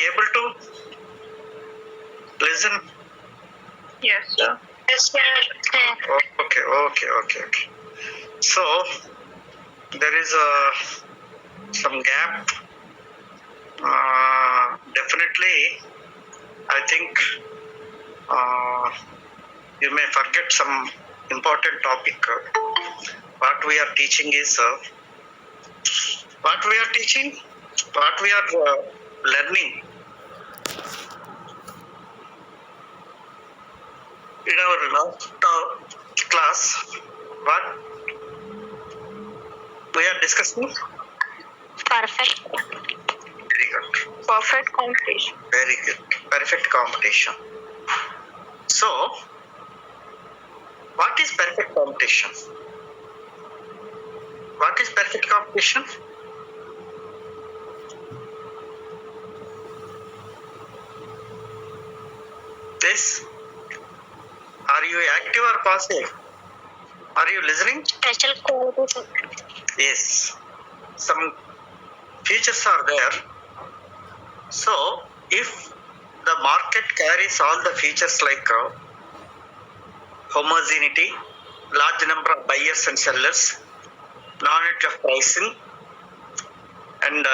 you able to listen? Yes, sir. Yes, sir. Okay. So there is some gap. Definitely, I think you may forget some important topic. What we are teaching is what we are teaching, what we are learning in our last class. What we are discussing? Perfect. Very good. Perfect competition. Very good. Perfect competition. So, what is perfect competition? What is perfect competition? This. Are you active or passive? Are you listening? Special quality. Yes. Some features are there. So, if the market carries all the features like homogeneity, large number of buyers and sellers, knowledge of pricing, and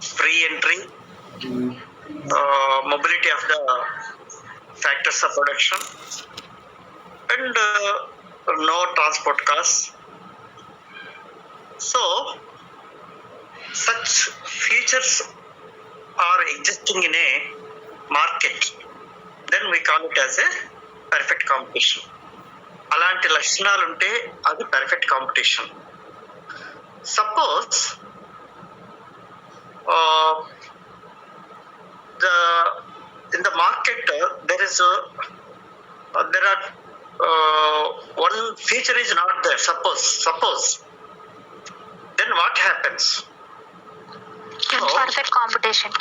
free entry, mobility of the factors of production, and no transport costs. So, such features are existing in a market, then we call it as a perfect competition. అలాంటి లక్షణాలు ఉంటే అది perfect competition. Suppose in the market there are one feature is not there. Suppose then what happens? Perfect competition.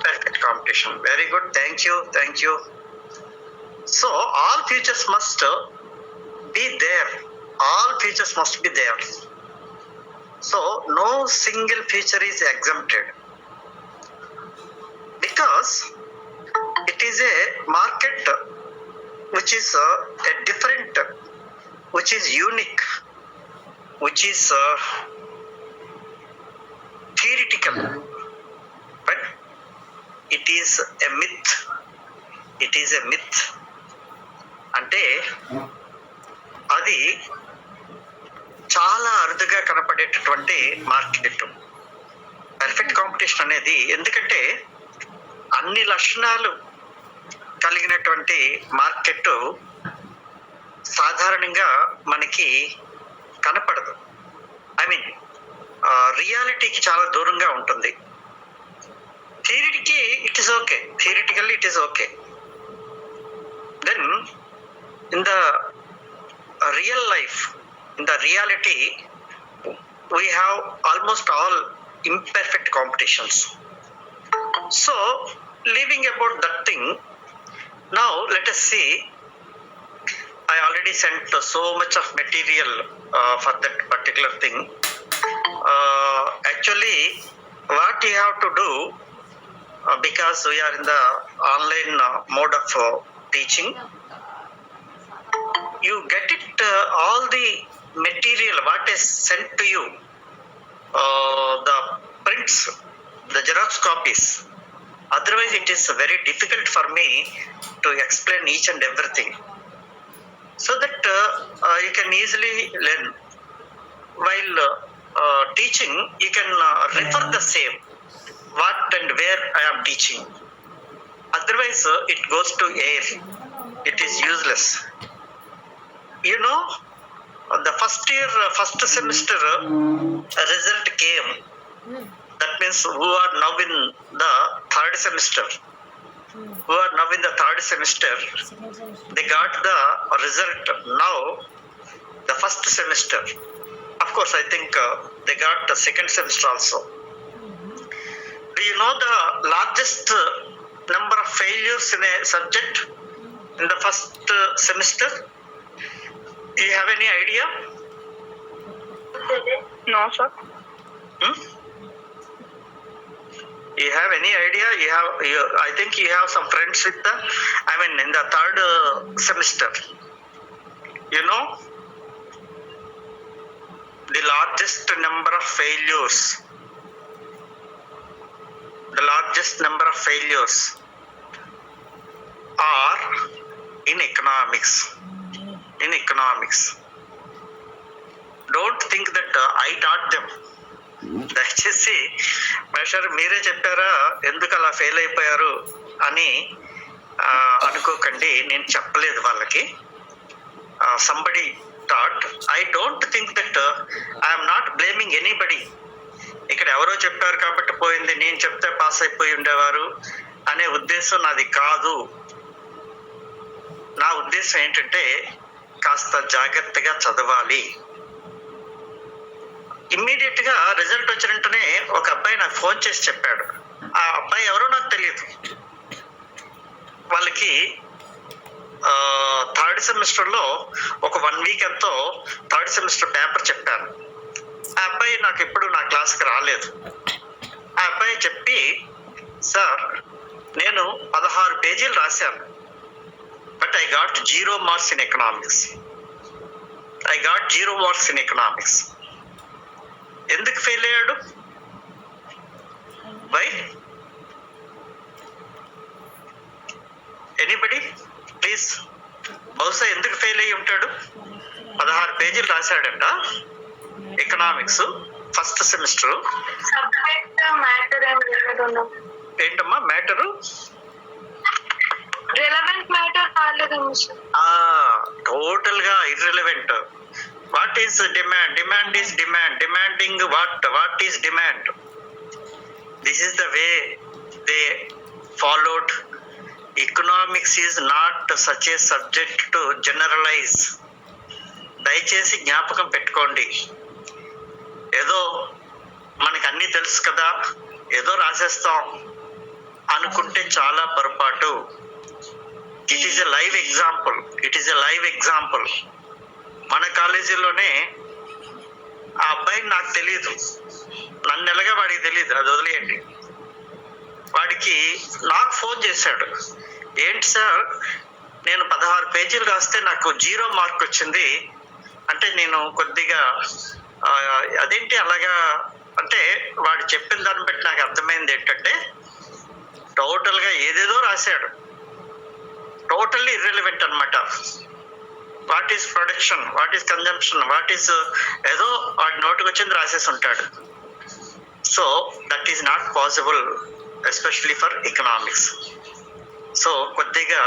Perfect competition. Very good. Thank you. So all features must be there. All features must be there. So no single feature is exempted, because it is a market which is a different, which is unique, which is theoretical, but it is a myth. It is a myth. అంటే అది చాలా అరుదుగా కనపడేటటువంటి market. Perfect competition అనేది ఎందుకంటే అన్ని లక్షణాలు కలిగినటువంటి market సాధారణంగా మనకి కనపడదు. ఐ మీన్ రియాలిటీకి చాలా దూరంగా ఉంటుంది. థియరీకి it is okay, theoretically it is okay. Then in the real life, in the reality, we have almost all imperfect competitions. So, leaving about that thing, now let us see. I already sent so much of material for that particular thing. Actually, what you have to do, because we are in the online mode of teaching, you get it all the material what is sent to you, the prints, the xerox copies. Otherwise it is very difficult for me to explain each and everything, so that you can easily learn. While teaching, you can refer the same what and where I am teaching. Otherwise it goes to air, it is useless. You know, the first semester result came. That means who are now in the third semester, they got the result now, the first semester. Of course, I think they got the second semester also. Do you know the largest number of failures in a subject in the first semester? Do you have any idea? No, sir. You have any idea? I think you have some friends with in the third semester. You know, the largest number of failures are in economics. Don't think that I taught them. దయచేసి మేషర్ మీరే చెప్పారా ఎందుకు అలా fail అయిపోయారు అని అనుకోకండి. నేను చెప్పలేదు వాళ్ళకి. Somebody thought. I don't think that I'm not blaming anybody. ఇక్కడ ఎవరో చెప్పారు కాబట్టి పోయింది, నేను చెప్తే పాస్ అయిపోయి ఉండేవారు అనే ఉద్దేశం నాది కాదు. నా ఉద్దేశం ఏంటంటే కాస్త జాగ్రత్తగా చదవాలి. ఇమ్మీడియట్ గా రిజల్ట్ వచ్చిన వెంటనే ఒక అబ్బాయి నాకు ఫోన్ చేసి చెప్పాడు. ఆ అబ్బాయి ఎవరో నాకు తెలియదు. వాళ్ళకి థర్డ్ సెమిస్టర్ లో ఒక 1 వీక్ ఎంతో థర్డ్ సెమిస్టర్ పేపర్ చెప్పాను. ఆ అబ్బాయి నాకు ఎప్పుడు నా క్లాస్కి రాలేదు. ఆ అబ్బాయి చెప్పి, సార్ నేను 16 పేజీలు రాశాను, but I got 0 marks in economics. ఎందుకు ఫెయిల్ అయ్యాడు? వై? Anybody please. బహుశా ఎందుకు ఫెయిల్ అయ్యి ఉంటాడు? 16 పేజీలు రాశాడంట ఎకనామిక్స్ ఫస్ట్ సెమిస్టర్. ఏంటమ్మా మ్యాటరు? రిలవెంట్ మ్యాటర్ కాలేదు. టోటల్ గా irrelevant. What is demand? Demand is demand. Demanding what is demand? This is the way they followed. Economics is not such a subject to generalise. దయచేసి జ్ఞాపకం పెట్టుకోండి. ఏదో మనకి అన్నీ తెలుసు కదా, ఏదో రాసేస్తాం అనుకుంటే చాలా పొరపాటు. It is a live example. మన కాలేజీలోనే ఆ అబ్బాయిని నాకు తెలియదు, నన్ను ఎలాగా వాడికి తెలియదు, అది వదిలేయండి. వాడికి నాకు ఫోన్ చేశాడు, ఏంటి సార్ నేను 16 పేజీలు రాస్తే నాకు 0 మార్క్ వచ్చింది అంటే. నేను కొద్దిగా అదేంటి అలాగా అంటే, వాడు చెప్పిన దాన్ని బట్టి నాకు అర్థమైంది ఏంటంటే టోటల్ గా ఏదేదో రాశాడు. టోటల్లీ ఇర్రెలవెంట్ అనమాట. What is production, what is consumption, what is ఏదో వాడి నోటికి వచ్చింది రాసేసి ఉంటాడు. So that is not possible especially for economics. So కొద్దిగా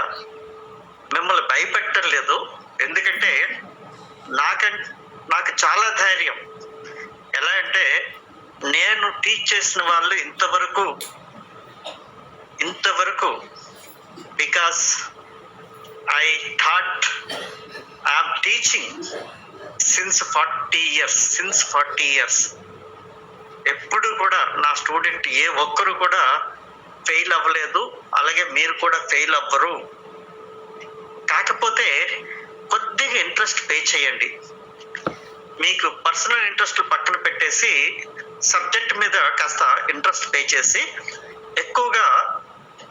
మిమ్మల్ని భయపెట్టలేదు, ఎందుకంటే నాకు చాలా ధైర్యం. ఎలా అంటే నేను టీచ్ చేసిన వాళ్ళు ఇంతవరకు because I thought I'm teaching since 40 years. ఎప్పుడు కూడా నా స్టూడెంట్ ఏ ఒక్కరు కూడా ఫెయిల్ అవ్వలేదు, అలాగే మీరు కూడా ఫెయిల్ అవ్వరు. కాకపోతే కొద్దిగా ఇంట్రెస్ట్ పే చేయండి. మీకు పర్సనల్ ఇంట్రెస్ట్ పక్కన పెట్టేసి సబ్జెక్ట్ మీద కాస్త ఇంట్రెస్ట్ పే చేసి ఎక్కువగా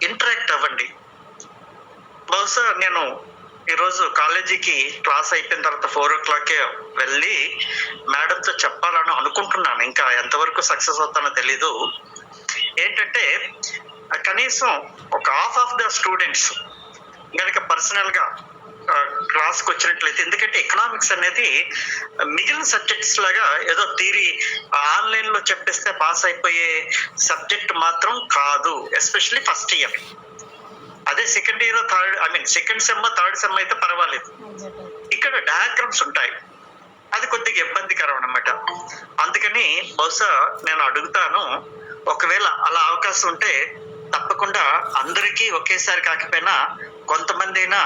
ఇంటరాక్ట్ అవ్వండి. బహుశా నేను ఈరోజు కాలేజీకి క్లాస్ అయిపోయిన తర్వాత 4 o'clock వెళ్ళి మేడంతో చెప్పాలని అనుకుంటున్నాను. ఇంకా ఎంతవరకు సక్సెస్ అవుతానో తెలీదు. ఏంటంటే కనీసం ఒక హాఫ్ ఆఫ్ ద స్టూడెంట్స్ కనుక పర్సనల్ గా క్లాస్కి వచ్చినట్లయితే, ఎందుకంటే ఎకనామిక్స్ అనేది మిగిలిన సబ్జెక్ట్స్ లాగా ఏదో థియరీ ఆన్లైన్ లో చెప్పేస్తే పాస్ అయిపోయే సబ్జెక్ట్ మాత్రం కాదు, ఎస్పెషల్లీ ఫస్ట్ ఇయర్. అదే second year second sem third sem అయితే పర్వాలేదు. ఇక్కడ డయాగ్రామ్స్ ఉంటాయి, అది కొద్దిగా ఇబ్బందికరం అన్నమాట. అందుకని బహుశా నేను అడుగుతాను, ఒకవేళ అలా అవకాశం ఉంటే తప్పకుండా అందరికీ ఒకేసారి కాకపోయినా కొంతమంది అయినా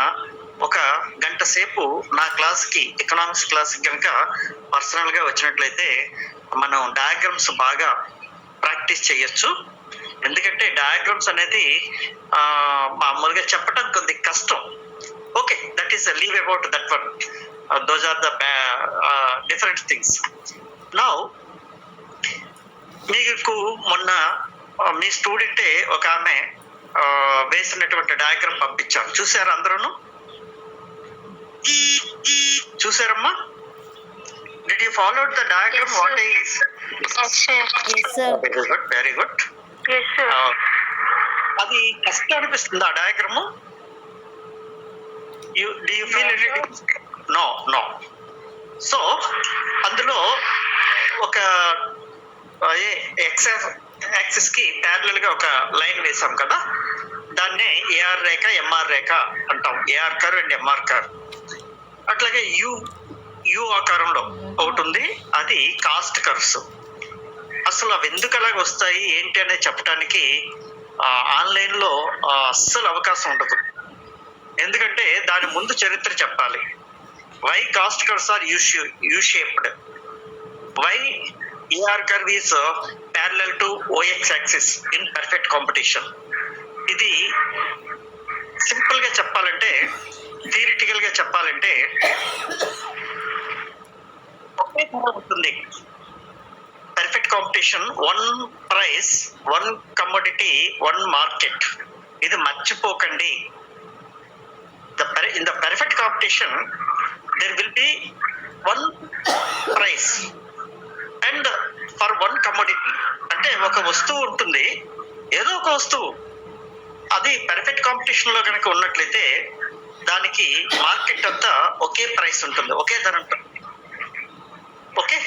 1 గంట సేపు నా క్లాస్కి, ఎకనామిక్స్ క్లాస్కి కనుక పర్సనల్ గా వచ్చినట్లయితే మనం డయాగ్రామ్స్ బాగా ప్రాక్టీస్ చేయొచ్చు. ఎందుకంటే డయాగ్రామ్స్ అనేది మామూలుగా చెప్పడం కొద్ది కష్టం. Okay, that is leave about that one. Those are the different things. Now మీకు మొన్న మీ స్టూడెంటే ఒక ఆమె వేసినటువంటి డయాగ్రామ్ పంపించారు, చూసారు అందరూను? చూసారమ్మా? Did you follow the diagram? What is? Yes, sir. Yes, sir. Very good, very good. Yes, sir. అది కష్టం అనిపిస్తుంది ఆ diagram? Do you feel anything? No. So అందులో ఒక యాక్సిస్ కి ప్యారలల్ గా ఒక లైన్ వేసాం కదా, దాన్నే ఏఆర్ రేఖ ఎంఆర్ రేఖ అంటాం. AR curve and MR curve. అట్లాగే యు ఆకారంలో ఒకటి ఉంది, అది కాస్ట్ కర్వ్స్. అసలు అవి ఎందుకు అలాగ వస్తాయి ఏంటి అనేది చెప్పడానికి ఆన్లైన్ లో అస్సలు అవకాశం ఉండదు. ఎందుకంటే దాని ముందు చరిత్ర చెప్పాలి. Why cost curves are U shaped, why AR curve is parallel to OX axis in perfect competition. ఇది సింపుల్ గా చెప్పాలంటే, థియరిటికల్ గా చెప్పాలంటే ఒకే ధర ఉంటుంది. Perfect competition, one price, one commodity, one market. ఇది మర్చిపోకండి. In the perfect competition, there will be one price and for one commodity. అంటే ఒక వస్తువు ఉంటుంది, ఏదో ఒక వస్తువు. అది పర్ఫెక్ట్ కాంపిటీషన్ లో కనుక ఉన్నట్లయితే దానికి మార్కెట్ అంతా ఒకే ప్రైస్ ఉంటుంది, ఒకే ధర ఉంటుంది. Okay,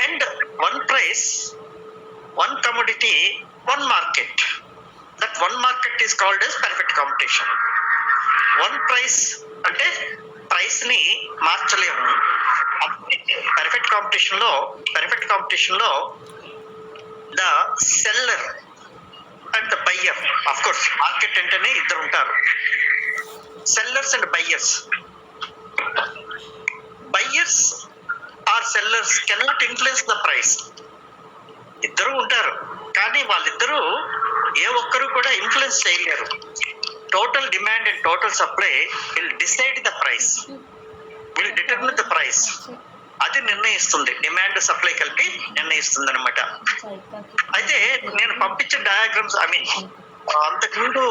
and one price, one commodity, one market. That one market is called as perfect competition. One price అంటే ప్రైస్ ని మార్చలేము. పర్ఫెక్ట్ కాంపిటీషన్ లో the seller and the buyer, of course market అంటేనే ఇద్దరు ఉంటారు, sellers and buyers. Buyers or sellers cannot influence the price. ఇద్దరు ఉంటారు, కానీ వాళ్ళిద్దరూ ఏ ఒక్కరు కూడా ఇన్ఫ్లుయెన్స్ చేయలేరు. Total demand and total supply will decide the price, will determine the price. అది నిర్ణయిస్తుంది, డిమాండ్ సప్లై కలిపి నిర్ణయిస్తుంది అనమాట. అయితే నేను పంపించిన డయాగ్రామ్స్, అంతకుముందు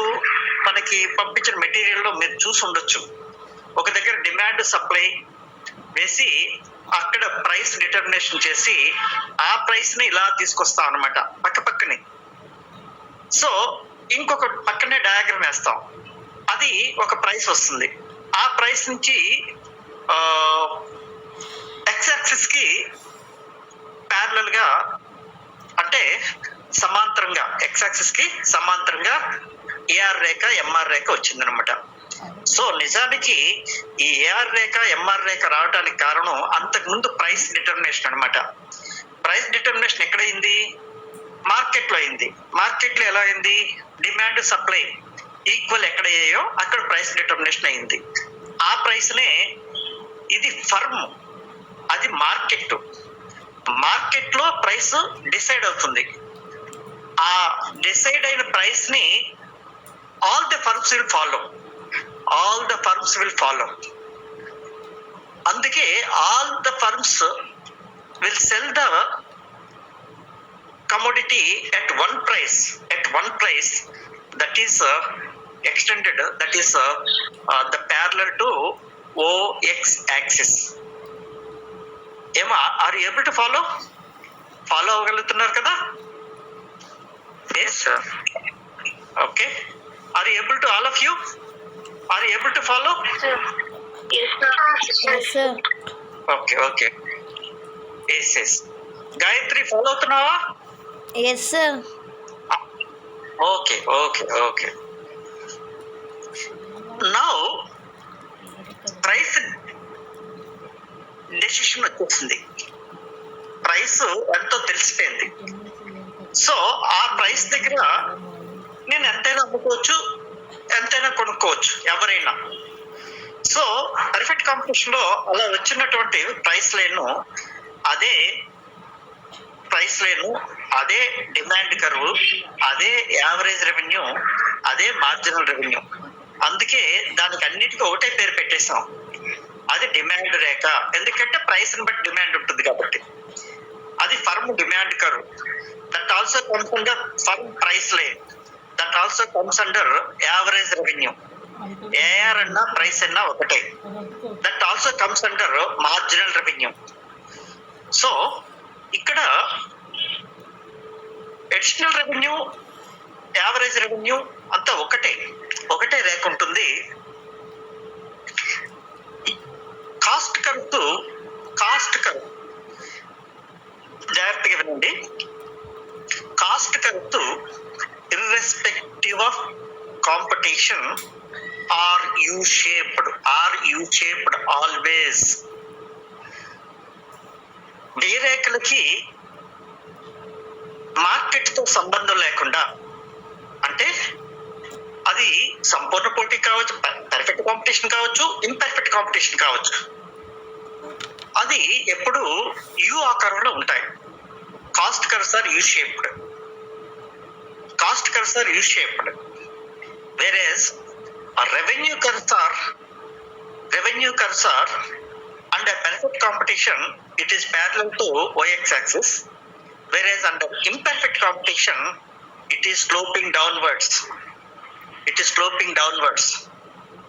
మనకి పంపించిన మెటీరియల్ లో మీరు చూసి ఉండొచ్చు. ఒక దగ్గర డిమాండ్ సప్లై వేసి అక్కడ ప్రైస్ డిటర్మినేషన్ చేసి ఆ ప్రైస్ ని ఇలా తీసుకొస్తాం అనమాట పక్కనే. సో ఇంకొక పక్కనే డయాగ్రామ్ వేస్తాం, అది ఒక ప్రైస్ వస్తుంది. ఆ ప్రైస్ నుంచి ఎక్స్ యాక్సిస్ కి ప్యారలల్ గా, అంటే సమాంతరంగా, ఎక్స్ యాక్సిస్ కి సమాంతరంగా ఏఆర్ రేఖ ఎంఆర్ రేఖ వచ్చిందనమాట. సో నిజానికి ఈ ఏఆర్ రేఖ ఎంఆర్ రేఖ రావడానికి కారణం అంతకుముందు ప్రైస్ డిటర్మినేషన్ అనమాట. ప్రైస్ డిటర్మినేషన్ ఎక్కడైంది? మార్కెట్ లో అయింది. మార్కెట్ లో ఎలా అయింది? డిమాండ్ సప్లై ఈక్వల్ ఎక్కడయ్యాయో అక్కడ ప్రైస్ డిటర్మినేషన్ అయింది. ఆ ప్రైస్ నే, ఇది ఫర్మ్, అది మార్కెట్. మార్కెట్ లో ప్రైస్ డిసైడ్ అవుతుంది. ఆ డిసైడ్ అయిన ప్రైస్ ని all the firms will follow. అందుకే all the firms will sell the commodity at one price that is extended, that is the parallel to OX axis. Emma, are you able to follow అవ్వగలుగుతున్నారు కదా? Yes sir. Okay, are you able to, all of you are you able to follow? Yes, sir. Okay. Yes. Gayatri, follow అవుతున్నావా? Yes, sir. Okay. Now, price decision వచ్చేసింది. Price ఎంతో తెలిసిపోయింది. So ఆ price దగ్గర నేను ఎంతైనా అమ్ముకోవచ్చు, ఎంతైనా కొనుక్కోవచ్చు ఎవరైనా. సో పర్ఫెక్ట్ కాంపిటీషన్ లో అలా వచ్చినటువంటి ప్రైస్ లైన్, అదే ప్రైస్ లైన్, అదే డిమాండ్ కర్వ్, అదే యావరేజ్ రెవెన్యూ, అదే మార్జినల్ రెవెన్యూ. అందుకే దానికి అన్నిటికీ ఒకటే పేరు పెట్టేశాం, అది డిమాండ్ రేఖ. ఎందుకంటే ప్రైస్ ని బట్టి డిమాండ్ ఉంటుంది కాబట్టి. అది firm demand curve. That also comes under firm price lane. That also comes under average revenue. AR అన్న ప్రైస్ అన్న ఒకటే. That also comes under marginal revenue. So ఇక్కడ అడిషనల్ రెవెన్యూ, యావరేజ్ రెవెన్యూ అంతా ఒకటే రేఖ ఉంటుంది. కాస్ట్ కర్వ్ జాగ్రత్తగా వినండి. Cost curve irrespective of competition are U shaped always. రేఖలకి మార్కెట్ తో సంబంధం లేకుండా, అంటే అది సంపూర్ణ పోటీ కావచ్చు, పర్ఫెక్ట్ కాంపిటీషన్ కావచ్చు, ఇంపర్ఫెక్ట్ కాంపిటీషన్ కావచ్చు, అది ఎప్పుడు యూ ఆకారంలో ఉంటాయి. Cost curves are U shaped. whereas revenue curves are under perfect competition, it is parallel to y-axis, whereas under imperfect competition it is sloping downwards.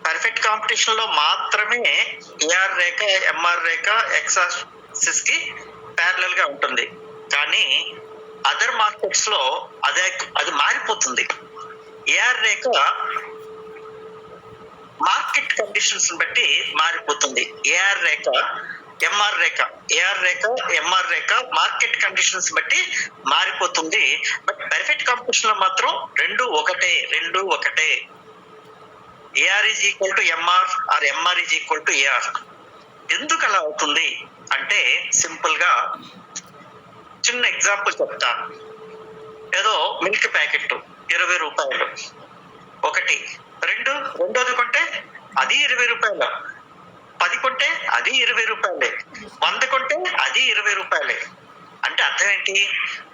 Perfect competition లో మాత్రమే AR రేఖ, MR రేఖ X axis కి parallel గా ఉంటుంది. కానీ other markets లో అది మారిపోతుంది. ఏఆర్ రేఖ మార్కెట్ కండిషన్స్ బట్టి మారిపోతుంది. ఏఆర్ రేఖ, ఎంఆర్ రేఖ మార్కెట్ కండిషన్స్ బట్టి మారిపోతుంది. బట్ పర్ఫెక్ట్ కాంపిటీషన్ లో మాత్రం రెండు ఒకటే. AR is equal to MR or MR is equal to AR. ఎందుకు అలా అవుతుంది అంటే సింపుల్ గా చిన్న ఎగ్జాంపుల్ చెప్తా. ఏదో మిల్క్ ప్యాకెట్ 20 రూపాయలు ఒకటి, రెండోది కొంటే అది 20 రూపాయలు, 10 కొంటే అది 20 రూపాయలే, 100 కొంటే అది 20 రూపాయలే. అంటే అర్థం ఏంటి?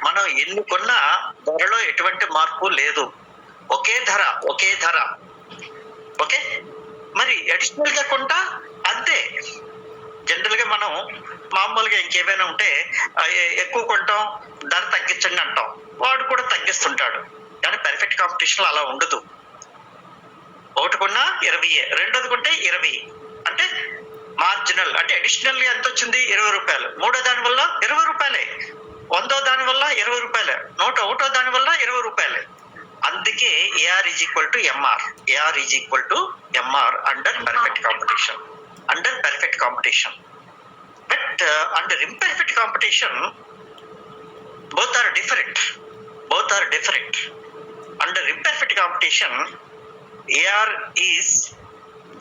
మనం ఎన్ని కొన్నా ధరలో ఎటువంటి మార్పు లేదు, ఒకే ధర. ఓకే, మరి అడిషనల్ గా కొంటా అంతే. జనరల్ గా మనం మామూలుగా ఇంకేమైనా ఉంటే ఎక్కువ కొంటాం, ధర తగ్గించండి అంటాం, వాడు కూడా తగ్గిస్తుంటాడు. కానీ పర్ఫెక్ట్ కాంపిటీషన్ అలా ఉండదు. ఒకటి కొన్నా 20, రెండోది కొంటే 20, అంటే మార్జినల్. అంటే అడిషనల్ ఎంత వచ్చింది? 20 రూపాయలు. మూడో దాని వల్ల 20 రూపాయలే, 100ో దాని వల్ల 20 రూపాయలే, 101ో దాని వల్ల 20 రూపాయలే. అందుకే AR is equal to MR under perfect competition. But under imperfect competition both are different. Under imperfect competition, AR is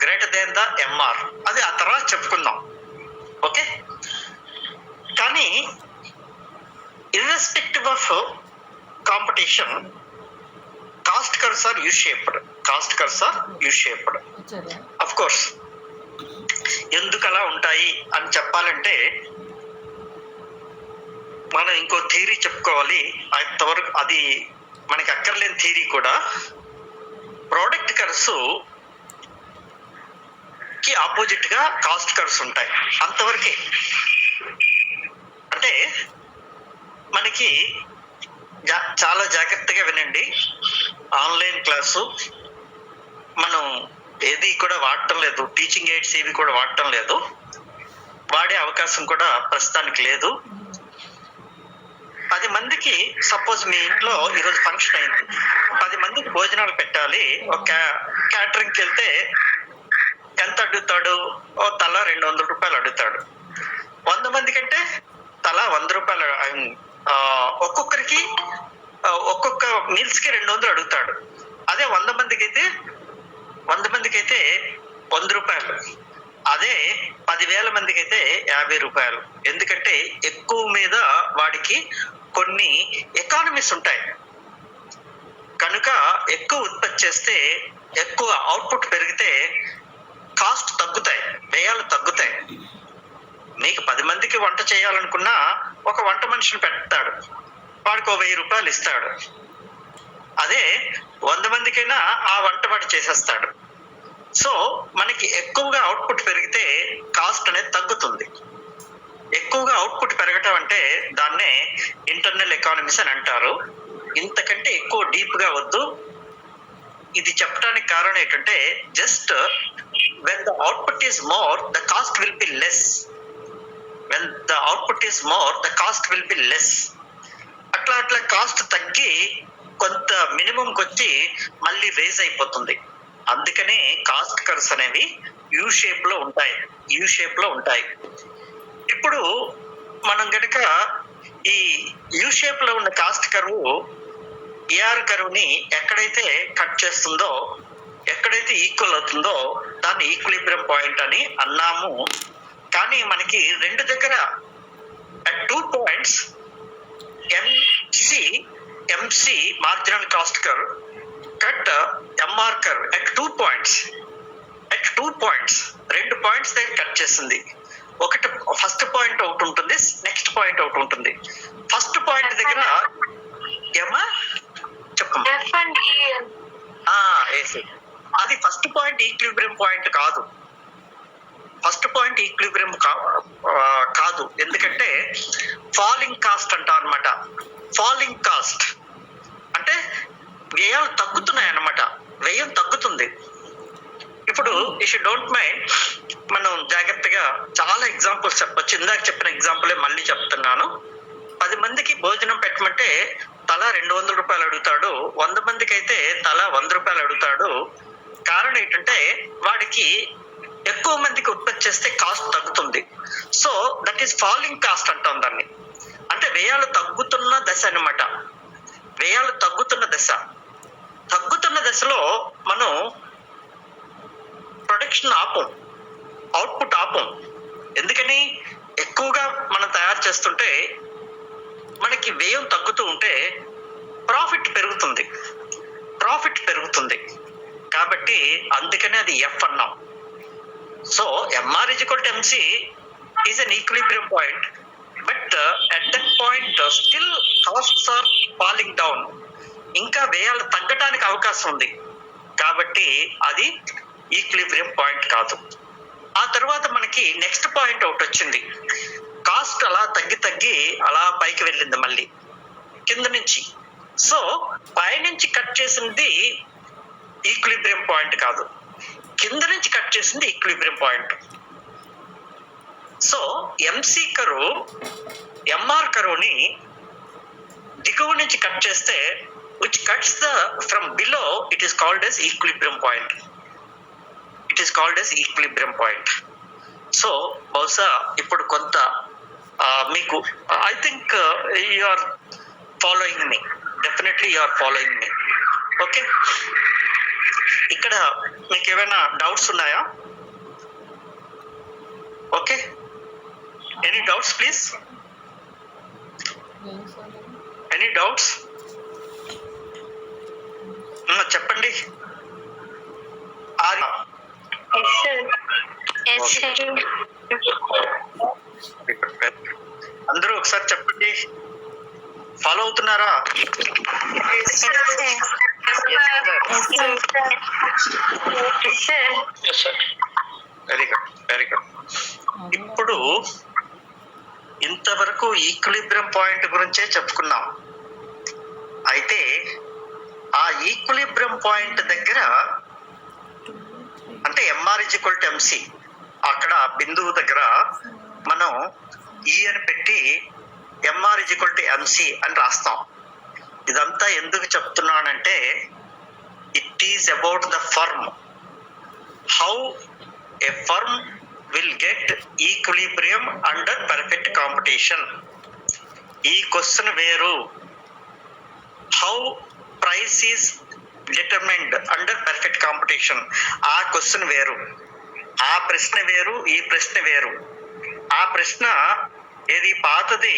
greater than the MR. అది ఆ తర్వాత చెప్పుకుందాం. ఓకే, కానీ irrespective of competition, cost curves are U-shaped. Of course, ఎందుకు అలా ఉంటాయి అని చెప్పాలంటే మనం ఇంకో థియరీ చెప్పుకోవాలి. అంతవరకు అది మనకి అక్కర్లేని థియరీ కూడా. ప్రోడక్ట్ కర్వ్స్ కి ఆపోజిట్ గా కాస్ట్ కర్వ్స్ ఉంటాయి, అంతవరకే. అంటే మనకి చాలా జాగ్రత్తగా వినండి. ఆన్లైన్ క్లాసు మనం ఏది కూడా వాడటం లేదు, టీచింగ్ ఎయిడ్స్ ఏవి కూడా వాడటం లేదు, వాడే అవకాశం కూడా ప్రస్తుతానికి లేదు. 10 మందికి సపోజ్ మీ ఇంట్లో ఈరోజు ఫంక్షన్ అయింది, 10 మందికి భోజనాలు పెట్టాలి. ఒక క్యాటరింగ్కి వెళ్తే ఎంత అడుగుతాడు? ఓ తలా 200 రూపాయలు అడుగుతాడు. 100 మంది కంటే తలా 100 రూపాయలు. ఒక్కొక్కరికి ఒక్కొక్క మీల్స్ కి 200 అడుగుతాడు. అదే 100 మందికి అయితే 100 రూపాయలు. అదే 10,000 మందికి అయితే 50 రూపాయలు. ఎందుకంటే ఎక్కువ మీద వాడికి కొన్ని ఎకానమీస్ ఉంటాయి కనుక ఎక్కువ ఉత్పత్తి చేస్తే, ఎక్కువ అవుట్పుట్ పెరిగితే కాస్ట్ తగ్గుతాయి, వ్యయాలు తగ్గుతాయి. మీకు 10 మందికి వంట చేయాలనుకున్నా ఒక వంట మనిషిని పెడతాడు, వాడికి 1000 రూపాయలు ఇస్తాడు. అదే 100 మందికైనా ఆ వంట వాడు చేసేస్తాడు. సో మనకి ఎక్కువగా అవుట్పుట్ పెరిగితే కాస్ట్ అనేది తగ్గుతుంది. ఎక్కువగా అవుట్పుట్ పెరగటం అంటే దాన్నే ఇంటర్నల్ ఎకానమీస్ అని అంటారు. ఇంతకంటే ఎక్కువ డీప్ గా వద్దు. ఇది చెప్పడానికి కారణం ఏంటంటే just when the output is more the cost will be less. When the output is more the cost will be less. అట్లా అట్లా కాస్ట్ తగ్గి కొంత మినిమంకి వచ్చి మళ్ళీ రేజ్ అయిపోతుంది. అందుకనే కాస్ట్ కర్వ్స్ అనేవి యూ షేప్ లో ఉంటాయి. యూ షేప్ లో ఉంటాయి. ఇప్పుడు మనం గనక ఈ యూ షేప్ లో ఉన్న కాస్ట్ కర్వ్ ఏఆర్ కర్వ్ ని ఎక్కడైతే కట్ చేస్తుందో, ఎక్కడైతే ఈక్వల్ అవుతుందో దాన్ని ఈక్విలిబ్రియం పాయింట్ అని అన్నాము. కానీ మనకి రెండు దగ్గర at 2 points MC marginal cost curve cut MR curve at 2 points. రెండు పాయింట్స్ దగ్గర కట్ చేసింది. ఒకటి ఫస్ట్ పాయింట్ ఒకటి ఉంటుంది, నెక్స్ట్ పాయింట్ ఒకటి ఉంటుంది. ఫస్ట్ పాయింట్ దగ్గర ఏమా చెప్పమ్మా. F and E. అది ఫస్ట్ పాయింట్ ఈక్విలిబ్రియం పాయింట్ కాదు. ఫస్ట్ పాయింట్ ఈక్విలిబ్రియం కాదు. ఎందుకంటే ఫాలింగ్ కాస్ట్ అంటాం అనమాట. ఫాలింగ్ కాస్ట్ అంటే వ్యయాలు తగ్గుతున్నాయి అన్నమాట. వ్యయం తగ్గుతుంది. ఇప్పుడు ఇఫ్ యూ డోంట్ మైండ్ మనం జాగ్రత్తగా చాలా ఎగ్జాంపుల్స్ చెప్పొచ్చు. ఇందాక చెప్పిన ఎగ్జాంపులే మళ్ళీ చెప్తున్నాను. 10 మందికి భోజనం పెట్టమంటే తలా 200 రూపాయలు అడుగుతాడు. 100 మందికి అయితే తలా 100 రూపాయలు అడుగుతాడు. కారణం ఏంటంటే వాడికి ఎక్కువ మందికి ఉత్పత్తి చేస్తే కాస్ట్ తగ్గుతుంది. So that is falling cost అంటాం దాన్ని. అంటే వ్యయాలు తగ్గుతున్న దశ అన్నమాట. వ్యయాలు తగ్గుతున్న దశ. తగ్గుతున్న దశలో మనం ప్రొడక్షన్ ఆపం, అవుట్పుట్ ఆపం. ఎందుకని? ఎక్కువగా మనం తయారు చేస్తుంటే మనకి వ్యయం తగ్గుతూ ఉంటే ప్రాఫిట్ పెరుగుతుంది. కాబట్టి అందుకనే అది ఎఫ్ అన్నాం. So MR equal to MC is an equilibrium point. But at that point still costs are falling down. ఇంకా వ్యయాలు తగ్గడానికి అవకాశం ఉంది. కాబట్టి అది ఈక్విలిబ్రియం పాయింట్ కాదు. ఆ తర్వాత మనకి నెక్స్ట్ పాయింట్ ఒకటి వచ్చింది. కాస్ట్ అలా తగ్గి అలా పైకి వెళ్ళింది మళ్ళీ కింద నుంచి. సో పైనుంచి కట్ చేసింది ఈక్విలిబ్రియం పాయింట్ కాదు, కింద నుంచి కట్ చేసింది equilibrium point. So MC curve MR కర్వ్ని దిగువ నుంచి కట్ చేస్తే which cuts the from below, it is called as equilibrium point. So బహుశా ఇప్పుడు కొంత మీకు I think you are following me. Definitely you are following me. Okay, ఇక్కడ మీకు ఏమైనా డౌట్స్ ఉన్నాయా? Okay, any doubts please? Any doubts చెప్పండి. అందరూ ఒకసారి చెప్పండి. ఫాలో అవుతున్నారా? Very good. ఇప్పుడు ఇంతవరకు ఈక్విలిబ్రియం పాయింట్ గురించే చెప్పుకున్నాం. అయితే ఆ ఈక్విలిబ్రియం పాయింట్ దగ్గర అంటే ఎంఆర్ ఈక్వల్ టు ఎంసి, అక్కడ బిందువు దగ్గర మనం ఈ అని పెట్టి ఎంఆర్ ఈక్వల్ టు ఎంసి అని రాస్తాం. ఇదంతా ఎందుకు చెప్తున్నానంటే it is about the firm, how a firm will get equilibrium under perfect competition. ఈ క్వశ్చన్ వేరు. How price is determined under perfect competition, ఆ క్వశ్చన్ వేరు. ఆ ప్రశ్న వేరు, ఈ ప్రశ్న వేరు. ఆ ప్రశ్న ఏది పాతది,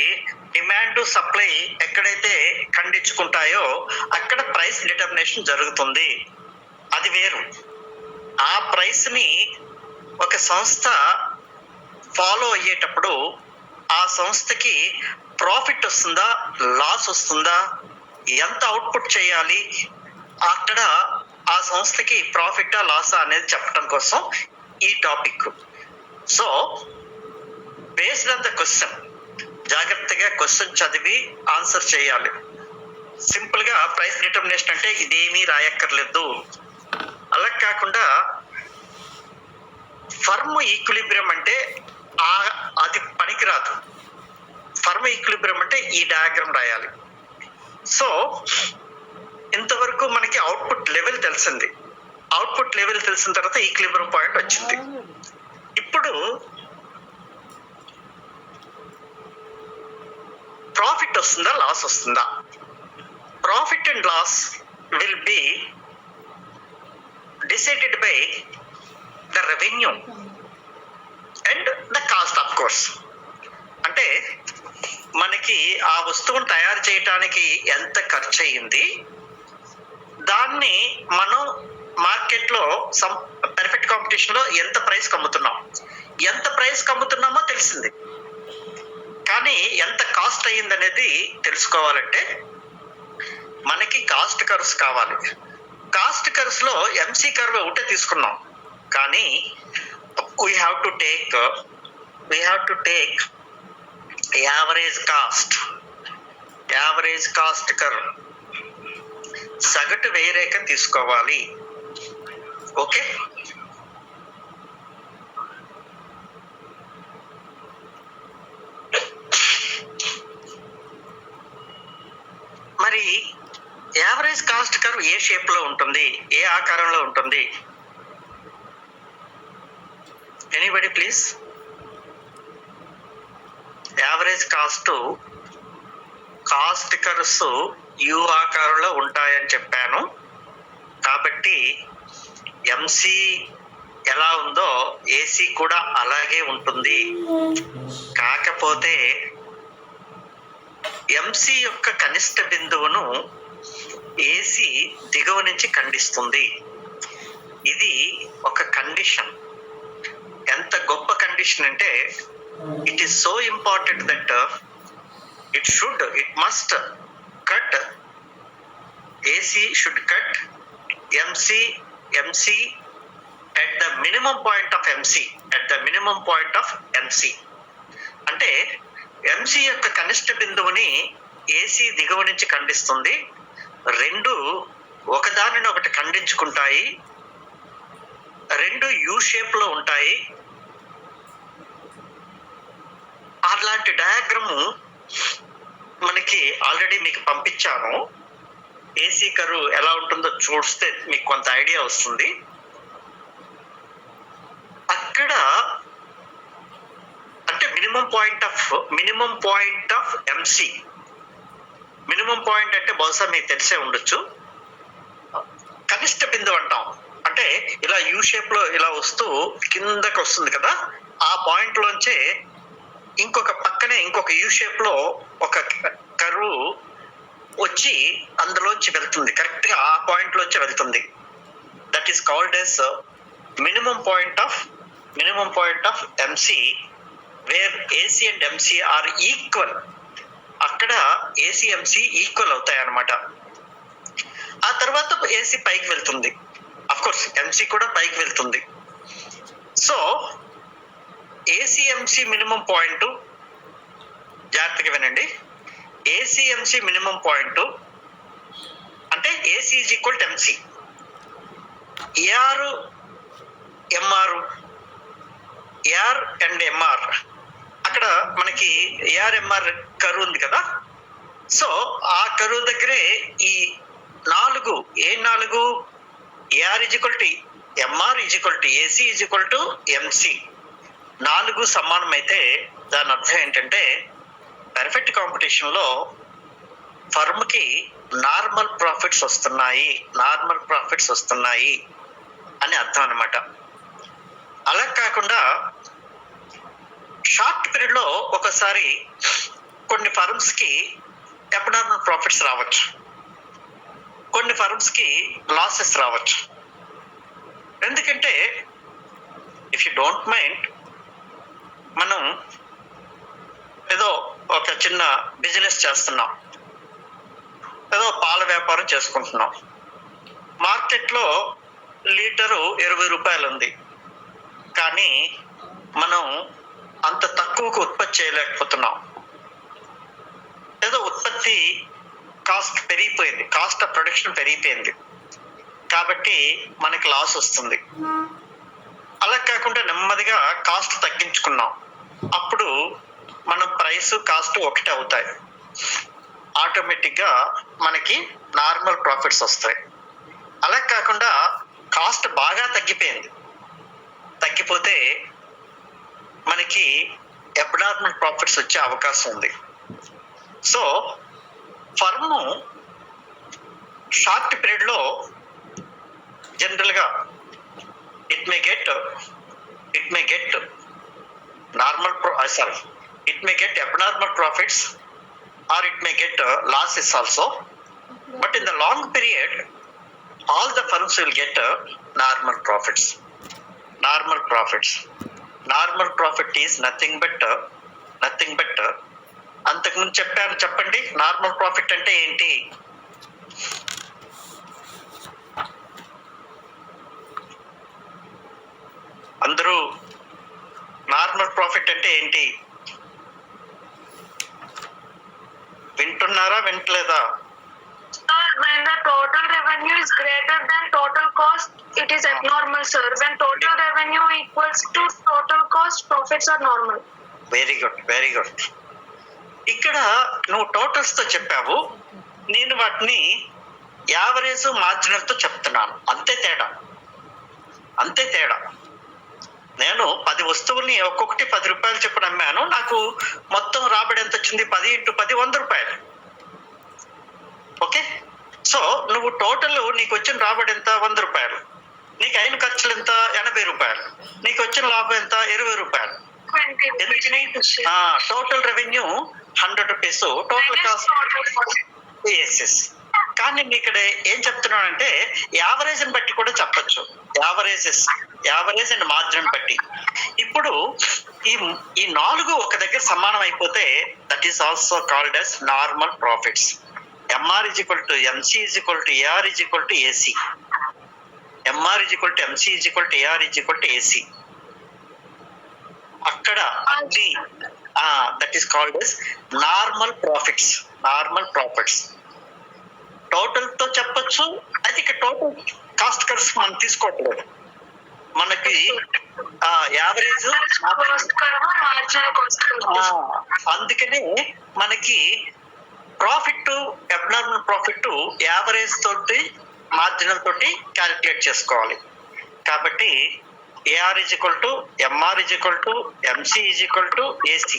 డిమాండ్ సప్లై ఎక్కడైతే ఖండించుకుంటాయో అక్కడ ప్రైస్ డిటర్మినేషన్ జరుగుతుంది, అది వేరు. ఆ ప్రైస్ ని ఒక సంస్థ ఫాలో అయ్యేటప్పుడు ఆ సంస్థకి ప్రాఫిట్ వస్తుందా, లాస్ వస్తుందా, ఎంత అవుట్పుట్ చేయాలి, అక్కడ ఆ సంస్థకి ప్రాఫిటా లాసా అనేది చెప్పడం కోసం ఈ topic. So based on the question, జాగ్రత్తగా క్వశ్చన్ చదివి ఆన్సర్ చేయాలి. సింపుల్ గా ప్రైస్ డిటర్మినేషన్ అంటే ఇదేమీ రాయక్కర్లేదు. అలా కాకుండా ఫర్మ్ ఈక్విలిబ్రియం అంటే అది పనికిరాదు. ఫర్మ్ ఈక్విలిబ్రియం అంటే ఈ డయాగ్రామ్ రాయాలి. సో ఇంతవరకు మనకి అవుట్పుట్ లెవెల్ తెలిసింది. అవుట్పుట్ లెవెల్ తెలిసిన తర్వాత ఈక్విలిబ్రియం పాయింట్ వచ్చింది. ఇప్పుడు ప్రాఫిట్ వస్తుందా, లాస్ వస్తుందా? Profit and loss will be decided by the revenue and the cost of course. అంటే మనకి ఆ వస్తువును తయారు చేయడానికి ఎంత ఖర్చు అయ్యింది, దాన్ని మనం మార్కెట్లో పర్ఫెక్ట్ కాంపిటీషన్ లో ఎంత ప్రైస్ అమ్ముతున్నాం, ఎంత ప్రైస్ అమ్ముతున్నామో తెలిసింది. కానీ ఎంత కాస్ట్ అయ్యింది అనేది తెలుసుకోవాలంటే మనకి కాస్ట్ కర్వ్స్ కావాలి. కాస్ట్ కర్వ్స్ లో ఎంసీ కర్వ్ ఒకటే తీసుకున్నాం, కానీ we have to take average cost curve, సగటు వ్యయరేఖ తీసుకోవాలి. ఓకే, మరి యావరేజ్ కాస్ట్ కర్వ్ ఏ షేప్ లో ఉంటుంది, ఏ ఆకారంలో ఉంటుంది? Anybody please? Average cost curves you ఆకారంలో ఉంటాయని చెప్పాను. కాబట్టి ఎంసీ ఎలా ఉందో ఏసీ కూడా అలాగే ఉంటుంది. కాకపోతే ఎంసీ యొక్క కనిష్ట బిందువును ఏసీ దిగువ నుంచి ఖండిస్తుంది. ఇది ఒక కండిషన్. ఎంత గొప్ప కండిషన్ అంటే it is so important that it must cut, AC should cut MC at the minimum point of MC. అంటే MC యొక్క కనిష్ట బిందువుని AC దిగువ నుంచి ఖండిస్తుంది. రెండు ఒకదానిని ఒకటి ఖండించుకుంటాయి, రెండు యూ షేప్ లో ఉంటాయి. అలాంటి డయాగ్రాము మనకి ఆల్రెడీ మీకు పంపించాను. ఏసీ కర్వ్ ఎలా ఉంటుందో చూస్తే మీకు కొంత ఐడియా వస్తుంది. అక్కడ అంటే minimum point of MC. Minimum point అంటే బహుశా మీకు తెలిసే ఉండొచ్చు. కనిష్ట బిందువు అంటాం. అంటే ఇలా యూ షేప్ లో ఇలా వస్తూ కిందకి వస్తుంది కదా, ఆ పాయింట్ లోంచే ఇంకొక యూ షేప్ లో ఒక కర్వ్ వచ్చి అందులోంచి వెళ్తుంది, కరెక్ట్ గా ఆ పాయింట్ లోంచి వెళ్తుంది. That is called as minimum point of MC, where AC and MC are equal. అక్కడ ఏసీ ఎంసీ ఈక్వల్ అవుతాయి అన్నమాట. ఆ తర్వాత ఏసీ పైకి వెళ్తుంది, అఫ్ కోర్స్ ఎంసీ కూడా పైకి వెళ్తుంది. సో ఏసీఎంసీ మినిమం పాయింట్, జాగ్రత్తగా వినండి, ఏసీఎంసీ మినిమం పాయింట్ అంటే AC is equal to MC. AR and MR, అక్కడ మనకి ఏఆర్ఎంఆర్ కరువు ఉంది కదా. సో ఆ కరువు దగ్గరే ఈ నాలుగు AR is equal to MR is equal to AC is equal to MC, నాలుగు సమానం అయితే దాని అర్థం ఏంటంటే పర్ఫెక్ట్ కాంపిటీషన్ లో ఫర్మ్ కి నార్మల్ ప్రాఫిట్స్ వస్తున్నాయి అని అర్థం అన్నమాట. అలా కాకుండా షార్ట్ పీరియడ్ లో ఒకసారి కొన్ని ఫర్మ్స్ కి అబ్నార్మల్ ప్రాఫిట్స్ రావచ్చు, కొన్ని ఫర్మ్స్ కి లాసెస్ రావచ్చు. ఎందుకంటే ఇఫ్ యూ డోంట్ మైండ్, మనం ఏదో ఒక చిన్న బిజినెస్ చేస్తున్నాం, ఏదో పాల వ్యాపారం చేసుకుంటున్నాం. మార్కెట్లో లీటరు 20 రూపాయలు ఉంది, కానీ మనం అంత తక్కువకు ఉత్పత్తి చేయలేకపోతున్నాం. ఏదో ఉత్పత్తి కాస్ట్ పెరిగిపోయింది, కాస్ట్ ఆఫ్ ప్రొడక్షన్ పెరిగిపోయింది కాబట్టి మనకి లాస్ వస్తుంది. అలా కాకుండా నెమ్మదిగా కాస్ట్ తగ్గించుకున్నాం, అప్పుడు మనం ప్రైస్ కాస్ట్ ఒకటే అవుతాయి, ఆటోమేటిక్గా మనకి నార్మల్ ప్రాఫిట్స్ వస్తాయి. అలా కాకుండా కాస్ట్ బాగా తగ్గిపోతే మనకి అబ్నార్మల్ ప్రాఫిట్స్ వచ్చే అవకాశం ఉంది. సో ఫర్మ్ షార్ట్ పీరియడ్ లో జనరల్ గా it may get normal it may get abnormal profits or it may get losses also, but in the long period all the firms will get normal profits. Normal profit is nothing but అంతకుముందు చెప్పండి normal profit అంటే ఏంటి? అందరూ normal profit అంటే ఏంటి వింటున్నారా, వింటలేదా? When the total revenue is greater than total cost, it is abnormal, sir. When total revenue equals to total cost, profits are normal. Very good. ఇక్కడ నువ్వు టోటల్స్ తో చెప్పావు, నేను వాటిని యావరేజ్ మార్జినల్ తో చెప్తున్నాను. అంతే తేడా. నేను 10 వస్తువుల్ని ఒక్కొక్కటి 10 రూపాయలు చొప్పున అమ్మాను, నాకు మొత్తం రాబడి ఎంత వచ్చింది? 10 × 10 100 రూపాయలు. ఓకే, సో నువ్వు టోటల్ నీకు వచ్చిన రాబడి ఎంత? 100 రూపాయలు. నీకు అయిన ఖర్చులు ఎంత? 80 రూపాయలు. నీకు వచ్చిన లాభం ఎంత? 20 రూపాయలు. Total revenue 100 rupees, total cost ఎస్. కానీ నేను ఇక్కడ ఏం చెప్తున్నానంటే యావరేజ్ ని బట్టి కూడా చెప్పచ్చు, యావరేజ్ అండ్ మార్జిన్ బట్టి. ఇప్పుడు ఈ 4 ఒక దగ్గర సమానం అయిపోతే that is also called as normal profits. MR = MC = AR = AC. MR = MC = AR = AC. అక్కడ అది that is called as normal profits. Total తో చెప్పొచ్చు, అయితే ఇక్కడ టోటల్ కాస్ట్ కర్స్ మనం తీసుకోవట్లేదు, మనకి యావరేజ్. అందుకనే మనకి ప్రాఫిట్, అబ్నార్మల్ ప్రాఫిట్ యావరేజ్ తోటి మార్జినల్ తోటి క్యాలిక్యులేట్ చేసుకోవాలి. కాబట్టి AR = MR = MC = AC.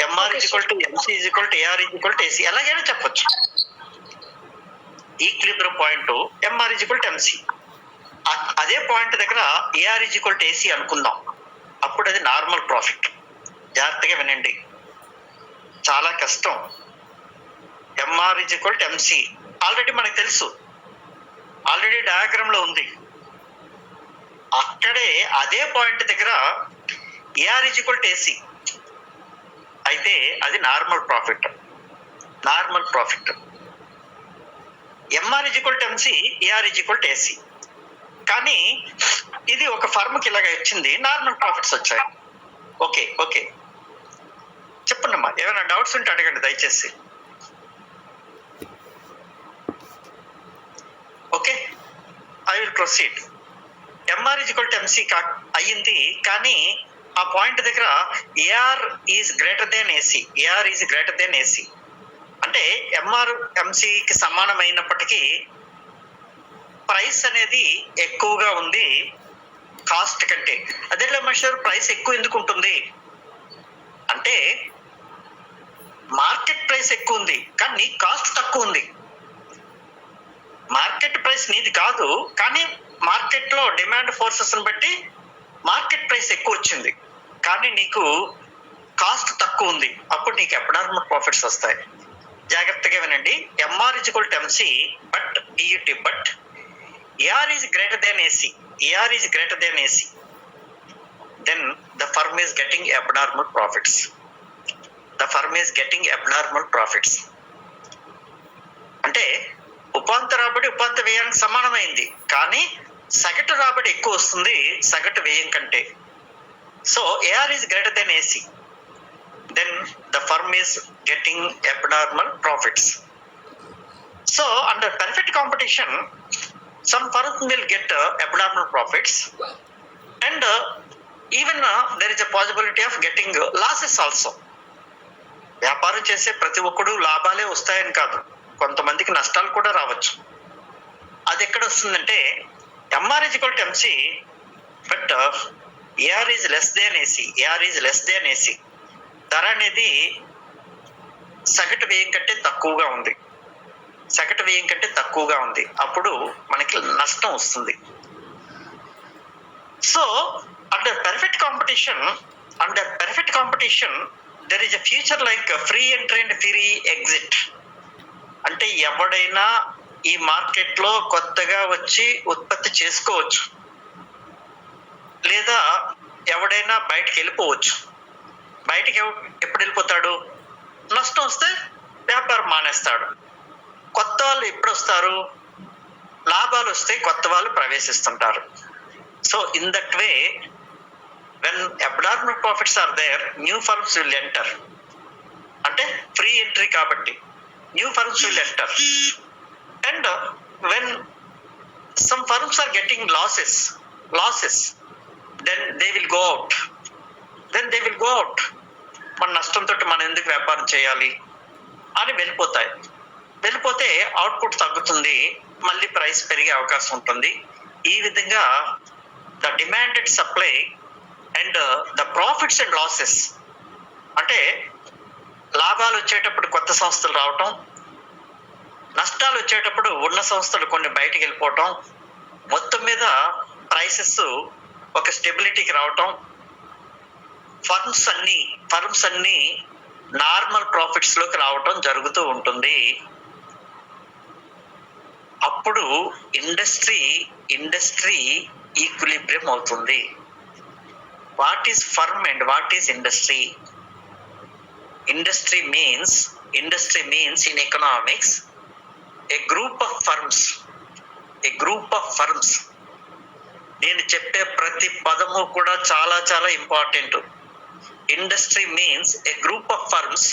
MR = MC = AR = AC. ఎలాగైనా చెప్పొచ్చు. Equilibrium point MR = MC. అదే పాయింట్ దగ్గర AR = AC అనుకుందాం, అప్పుడు అది నార్మల్ ప్రాఫిట్. జాగ్రత్తగా వినండి, చాలా కష్టం. MR = MC ఆల్రెడీ మనకు తెలుసు, ఆల్రెడీ డయాగ్రామ్ లో ఉంది. అక్కడే అదే పాయింట్ దగ్గర AR = AC అయితే అది normal profit. MR = MC, AR = AC. కానీ ఇది ఒక ఫర్మ్కి ఇలాగ వచ్చింది, నార్మల్ ప్రాఫిట్స్ వచ్చాయి. ఓకే చెప్పండి అమ్మా, ఏమైనా డౌట్స్ ఉంటే అడగండి దయచేసి. Okay, I will proceed. MR = MC అయ్యింది, కానీ ఆ పాయింట్ దగ్గర AR is greater than AC. అంటే MR MCకి సమానమైనప్పటికీ ప్రైస్ అనేది ఎక్కువగా ఉంది కాస్ట్ కంటే. అదేలా మెషర్ ప్రైస్ ఎక్కువ ఎందుకు ఉంటుంది అంటే మార్కెట్ ప్రైస్ ఎక్కువ ఉంది కానీ నీ కాస్ట్ తక్కువ ఉంది. మార్కెట్ ప్రైస్ నీది కాదు, కానీ మార్కెట్ లో డిమాండ్ ఫోర్సెస్ బట్టి మార్కెట్ ప్రైస్ ఎక్కువ వచ్చింది, కానీ నీకు కాస్ట్ తక్కువ ఉంది, అప్పుడు నీకు అబ్నార్మల్ ప్రాఫిట్స్ వస్తాయి. జాగ్రత్తగా వినండి. MR = MC but DUT but AR is greater than AC. Then the firm is getting abnormal profits. అంటే ఉపాంత రాబడి ఉపాంత వ్యయానికి సమానమైంది, కానీ సగటు రాబడి ఎక్కువ వస్తుంది సగటు వ్యయం కంటే. So AR is greater than AC. Then the firm firm is getting abnormal profits. So under perfect competition, some firms will get abnormal profits, and even there is a possibility of getting losses also. వ్యాపారం చేసే ప్రతి ఒక్కడు లాభాలే వస్తాయని కాదు, కొంతమందికి నష్టాలు కూడా రావచ్చు. అది ఎక్కడ వస్తుందంటే MR is equal to MC, but AR is less than AC, AR is less than AC. ధర అనేది సగటు వ్యయం కంటే తక్కువగా ఉంది, సగటు వ్యయం కంటే తక్కువగా ఉంది, అప్పుడు మనకి నష్టం వస్తుంది. So under perfect competition there is a future like free entry and free exit. అంటే ఎవడైనా ఈ మార్కెట్లో కొత్తగా వచ్చి ఉత్పత్తి చేసుకోవచ్చు, లేదా ఎవడైనా బయటికి వెళ్ళిపోవచ్చు. బయటికి ఎప్పుడు వెళ్ళిపోతాడు? నష్టం వస్తే వ్యాపారం మానేస్తాడు. కొత్త వాళ్ళు ఎప్పుడు వస్తారు? లాభాలు వస్తే కొత్త వాళ్ళు ప్రవేశిస్తుంటారు. So in that way, when abnormal profits are there, new firms will enter. అంటే ఫ్రీ ఎంట్రీ కాబట్టి new firms will enter. And when some firms are getting losses, then they will go out. మన నష్టంతో మనం ఎందుకు వ్యాపారం చేయాలి అని వెళ్ళిపోతే అవుట్పుట్ తగ్గుతుంది, మళ్ళీ ప్రైస్ పెరిగే అవకాశం ఉంటుంది. ఈ విధంగా the demanded supply and the profits and losses, అంటే లాభాలు వచ్చేటప్పుడు కొత్త సంస్థలు రావటం, నష్టాలు వచ్చేటప్పుడు ఉన్న సంస్థలు కొన్ని బయటికి వెళ్ళిపోవటం, మొత్తం మీద ప్రైసెస్ ఒక స్టెబిలిటీకి రావటం, ఫర్మ్స్ అన్ని నార్మల్ ప్రాఫిట్స్ లోకి రావటం జరుగుతూ ఉంటుంది. అప్పుడు ఇండస్ట్రీ ఈక్విలిబ్రియం అవుతుంది. What is firm and what is industry? Industry means in economics a group of firms. నేను చెప్పే ప్రతి పదము కూడా చాలా చాలా important. Industry means a group of firms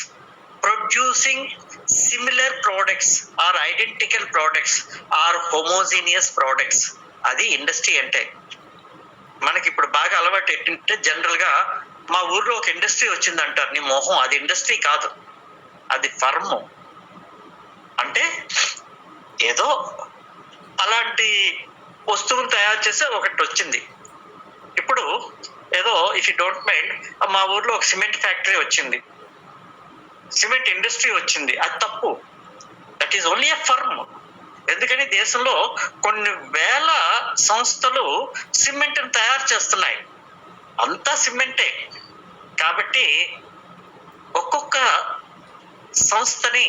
producing similar products or identical products or homogeneous products. అది industry అంటే. మనకి ఇప్పుడు బాగా అలవాటు ఏంటంటే, జనరల్ గా మా ఊర్లో ఒక ఇండస్ట్రీ వచ్చిందంటారు. నీ మోహం, అది ఇండస్ట్రీ కాదు, అది ఫర్మ్. అంటే ఏదో అలాంటి వస్తువులు తయారు చేసే ఒకటి వచ్చింది. ఇప్పుడు ఏదో ఇఫ్ యూ డోంట్ మైండ్, మా ఊర్లో ఒక సిమెంట్ ఫ్యాక్టరీ వచ్చింది, సిమెంట్ ఇండస్ట్రీ వచ్చింది, అది తప్పు. That is only a firm. ఎందుకని దేశంలో కొన్ని వేల సంస్థలు సిమెంట్ని తయారు చేస్తున్నాయి, అంతా సిమెంటే. కాబట్టి ఒక్కొక్క సంస్థని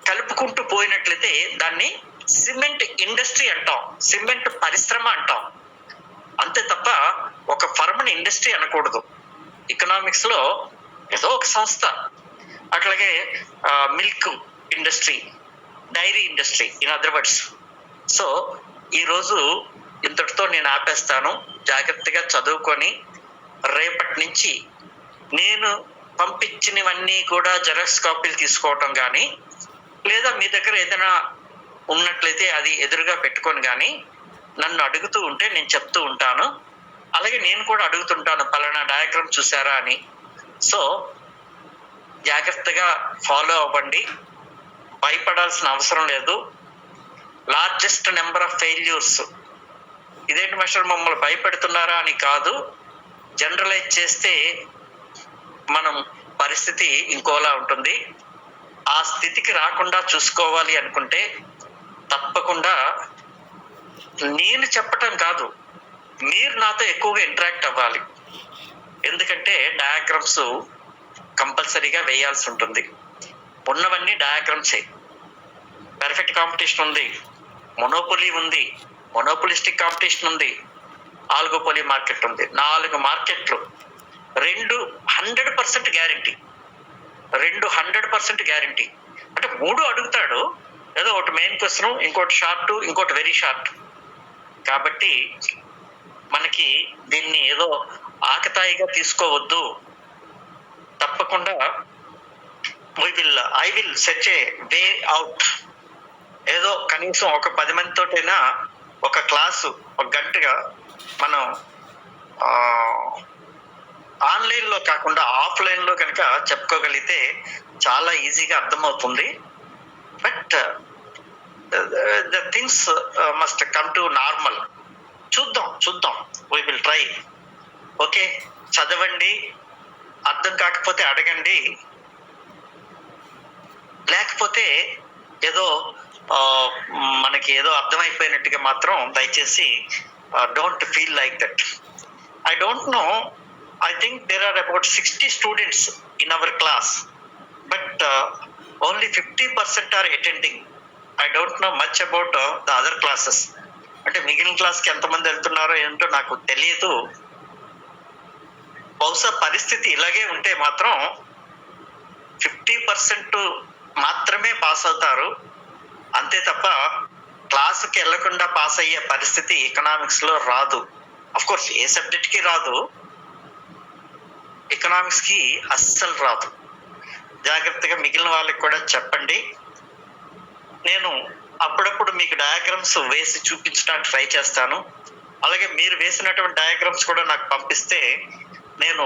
కలుపుకుంటూ పోయినట్లయితే దాన్ని సిమెంట్ ఇండస్ట్రీ అంటాం, సిమెంట్ పరిశ్రమ అంటాం. అంతే తప్ప ఒక ఫర్మ్ని ఇండస్ట్రీ అనకూడదు. ఎకనామిక్స్ లో ఏదో ఒక సంస్థ. అట్లాగే milk industry, dairy industry, in other words. So ఈరోజు ఇంతటితో నేను ఆపేస్తాను. జాగ్రత్తగా చదువుకొని రేపటి నుంచి నేను పంపించినవన్నీ కూడా జెరాక్స్ కాపీలు తీసుకోవటం కానీ, లేదా మీ దగ్గర ఏదైనా ఉన్నట్లయితే అది ఎదురుగా పెట్టుకొని కానీ నన్ను అడుగుతూ ఉంటే నేను చెప్తూ ఉంటాను. అలాగే నేను కూడా అడుగుతుంటాను, పలానా డయాగ్రామ్ చూసారా అని. సో జాగ్రత్తగా ఫాలో అవ్వండి, భయపడాల్సిన అవసరం లేదు. లార్జెస్ట్ నెంబర్ ఆఫ్ ఫెయిల్యూర్స్, ఇదేంటి మాస్టర్ మమ్మల్ని భయపెడుతున్నారా అని కాదు, జనరలైజ్ చేస్తే మనం పరిస్థితి ఇంకోలా ఉంటుంది. ఆ స్థితికి రాకుండా చూసుకోవాలి అనుకుంటే తప్పకుండా నేను చెప్పటం కాదు, మీరు నాతో ఎక్కువగా ఇంటరాక్ట్ అవ్వాలి. ఎందుకంటే డయాగ్రామ్స్ కంపల్సరీగా వేయాల్సి ఉంటుంది. ఉన్నవన్నీ డయాగ్రామ్సే. పర్ఫెక్ట్ కాంపిటీషన్ ఉంది, మొనోపొలీ ఉంది, మొనోపొలిస్టిక్ కాంపిటీషన్ ఉంది, ఆల్గోపొలీ మార్కెట్ ఉంది. 4 మార్కెట్లు, 100% గ్యారంటీ, 100% గ్యారంటీ. అంటే 3 అడుగుతాడు, ఏదో ఒకటి మెయిన్ క్వశ్చన్, ఇంకోటి షార్ట్, ఇంకోటి వెరీ షార్ట్. కాబట్టి మనకి దీన్ని ఏదో ఆకతాయిగా తీసుకోవద్దు. తప్పకుండా I will set A way out. ఏదో కనీసం ఒక 10 మందితోటైనా ఒక క్లాసు ఒక గంటగా మనం ఆన్లైన్లో కాకుండా ఆఫ్లైన్లో కనుక చెప్పుకోగలిగితే చాలా ఈజీగా అర్థమవుతుంది. But the things must come to normal. చూద్దాం వీ విల్ ట్రై. ఓకే, చదవండి, అర్థం కాకపోతే అడగండి, లేకపోతే ఏదో మనకి ఏదో అర్థమైపోయినట్టుగా మాత్రం దయచేసి don't feel like that. I don't know, I think there are about 60 students in our class, but only 50% are attending. I don't know much about the other classes. అంటే మిగిలిన క్లాస్కి ఎంతమంది వెళ్తున్నారో ఏంటో నాకు తెలియదు. బహుశా పరిస్థితి ఇలాగే ఉంటే మాత్రం 50% మాత్రమే పాస్ అవుతారు, అంతే తప్ప క్లాసుకి వెళ్లకుండా పాస్ అయ్యే పరిస్థితి ఎకనామిక్స్లో రాదు. అఫ్ కోర్స్ ఏ సబ్జెక్ట్కి రాదు, ఎకనామిక్స్కి అస్సలు రాదు. జాగ్రత్తగా మిగిలిన వాళ్ళకి కూడా చెప్పండి. నేను అప్పుడప్పుడు మీకు డయాగ్రామ్స్ వేసి చూపించడానికి ట్రై చేస్తాను. అలాగే మీరు వేసినటువంటి డయాగ్రామ్స్ కూడా నాకు పంపిస్తే నేను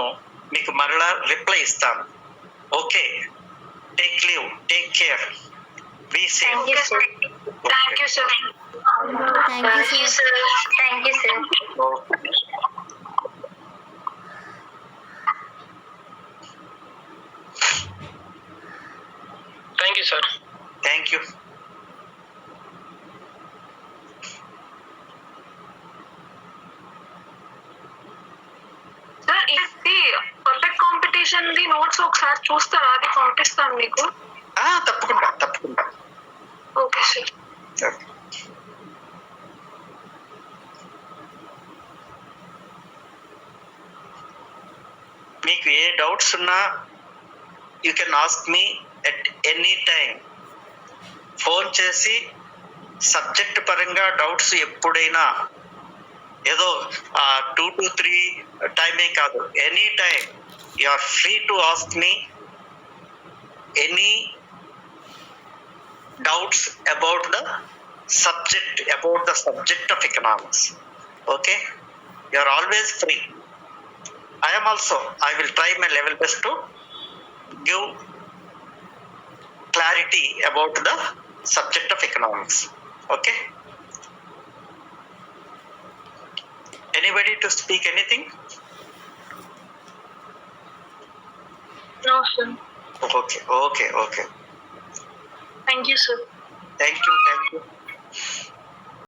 మీకు మరలా రిప్లై ఇస్తాను. Okay, take leave, take care, be safe. Thank you, sir. Thank you, sir. Thank you, sir. Thank you, sir. Thank you, sir. Thank you. Sir, ఇది పర్ఫెక్ట్ కాంపిటీషన్ ది నోట్స్ ఒకసారి చూస్తారా? అది పంపిస్తాను మీకు. తప్పకుండా. Okay sir. మీకు ఏ డౌట్స్ ఉన్నా you can ask me at any time. Phone చేసి సబ్జెక్ట్ పరంగా డౌట్స్ ఎప్పుడైనా, ఏదో 2 to 3 టైమే కాదు, any time you are free to ask me any doubts about the subject of economics. Okay, you are always free. I will try my level best to give clarity about the subject of economics. Okay? Anybody to speak anything? No, sir. Okay. Thank you, sir. Thank you.